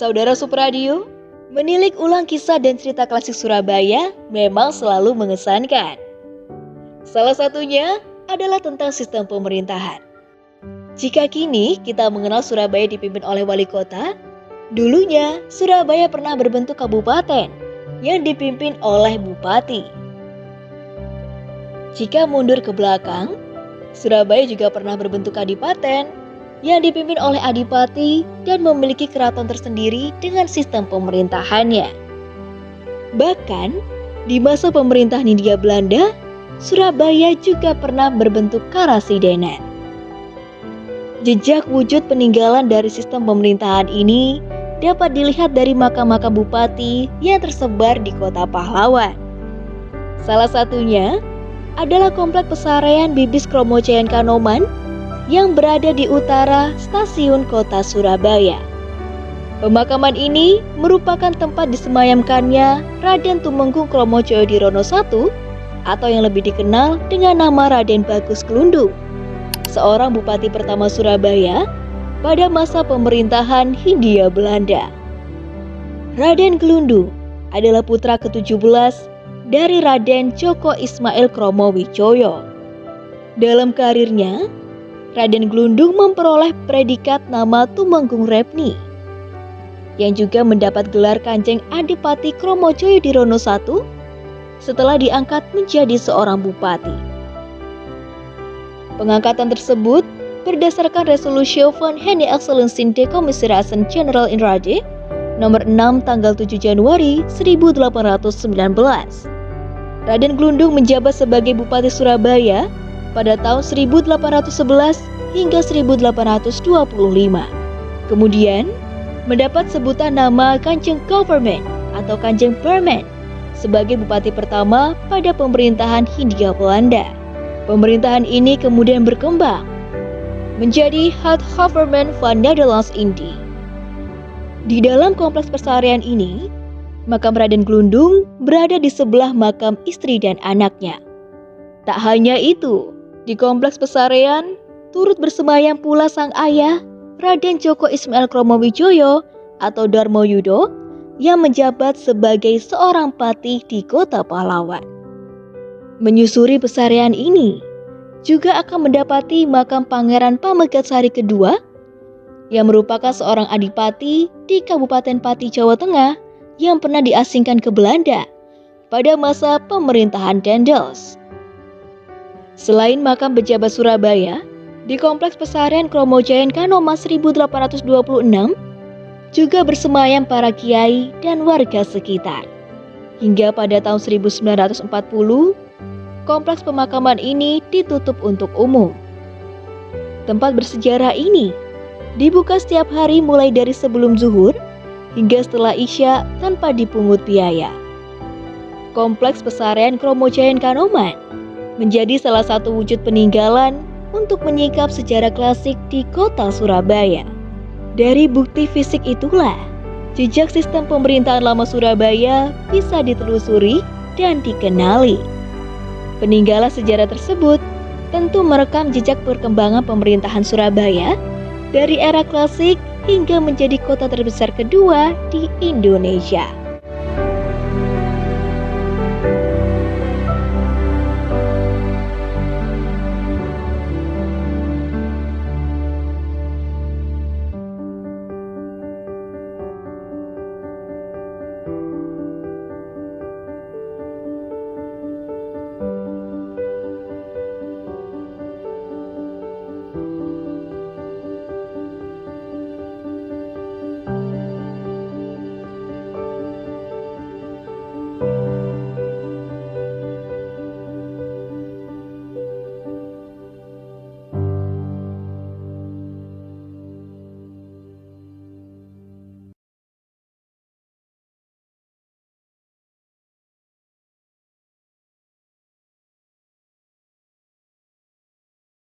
Saudara Supradio, menilik ulang kisah dan cerita klasik Surabaya memang selalu mengesankan. Salah satunya adalah tentang sistem pemerintahan. Jika kini kita mengenal Surabaya dipimpin oleh wali kota, dulunya Surabaya pernah berbentuk kabupaten yang dipimpin oleh bupati. Jika mundur ke belakang, Surabaya juga pernah berbentuk kadipaten yang dipimpin oleh adipati dan memiliki keraton tersendiri dengan sistem pemerintahannya. Bahkan, di masa pemerintahan Hindia Belanda, Surabaya juga pernah berbentuk karasidenan. Jejak wujud peninggalan dari sistem pemerintahan ini dapat dilihat dari makam-makam bupati yang tersebar di kota pahlawan. Salah satunya adalah Komplek Pesaraian Bibis Kromocayan Kanoman yang berada di utara stasiun kota Surabaya. Pemakaman ini merupakan tempat disemayamkannya Raden Tumenggung Kromocayodirono I atau yang lebih dikenal dengan nama Raden Bagus Glundung, seorang bupati pertama Surabaya pada masa pemerintahan Hindia Belanda. Raden Glundung adalah putra ke-17 dari Raden Djoko Ismail Kromowijoyo. Dalam karirnya, Raden Glundung memperoleh predikat nama Tumenggung Repni, yang juga mendapat gelar Kanjeng Adipati Kromocayodirono I setelah diangkat menjadi seorang bupati. Pengangkatan tersebut berdasarkan Resolutio van Hene Excellentie de Commiseraten General in Rade nomor 6 tanggal 7 Januari 1819. Raden Glundung menjabat sebagai Bupati Surabaya pada tahun 1811 hingga 1825. Kemudian, mendapat sebutan nama Kanjeng Government atau Kanjeng Permen sebagai bupati pertama pada pemerintahan Hindia Belanda. Pemerintahan ini kemudian berkembang menjadi Het Government van Nederlands-Indië. Di dalam kompleks persarian ini, makam Raden Glundung berada di sebelah makam istri dan anaknya. Tak hanya itu, di kompleks pesarian turut bersemayam pula sang ayah, Raden Djoko Ismail Kromowijoyo atau Darmoyudo, yang menjabat sebagai seorang patih di kota pahlawan. Menyusuri pesarian ini, juga akan mendapati makam Pangeran Pamegatsari II, yang merupakan seorang adipati di Kabupaten Pati, Jawa Tengah, yang pernah diasingkan ke Belanda pada masa pemerintahan Daendels. Selain makam pejabat Surabaya, di Kompleks Pesarian Kromocayan Kanoman 1826 juga bersemayam para kiai dan warga sekitar. Hingga pada tahun 1940, kompleks pemakaman ini ditutup untuk umum. Tempat bersejarah ini dibuka setiap hari mulai dari sebelum zuhur hingga setelah Isya tanpa dipungut biaya. Kompleks Pesarian Kromocayan Kanoman menjadi salah satu wujud peninggalan untuk menyingkap sejarah klasik di kota Surabaya. Dari bukti fisik itulah, jejak sistem pemerintahan lama Surabaya bisa ditelusuri dan dikenali. Peninggalan sejarah tersebut tentu merekam jejak perkembangan pemerintahan Surabaya dari era klasik hingga menjadi kota terbesar kedua di Indonesia.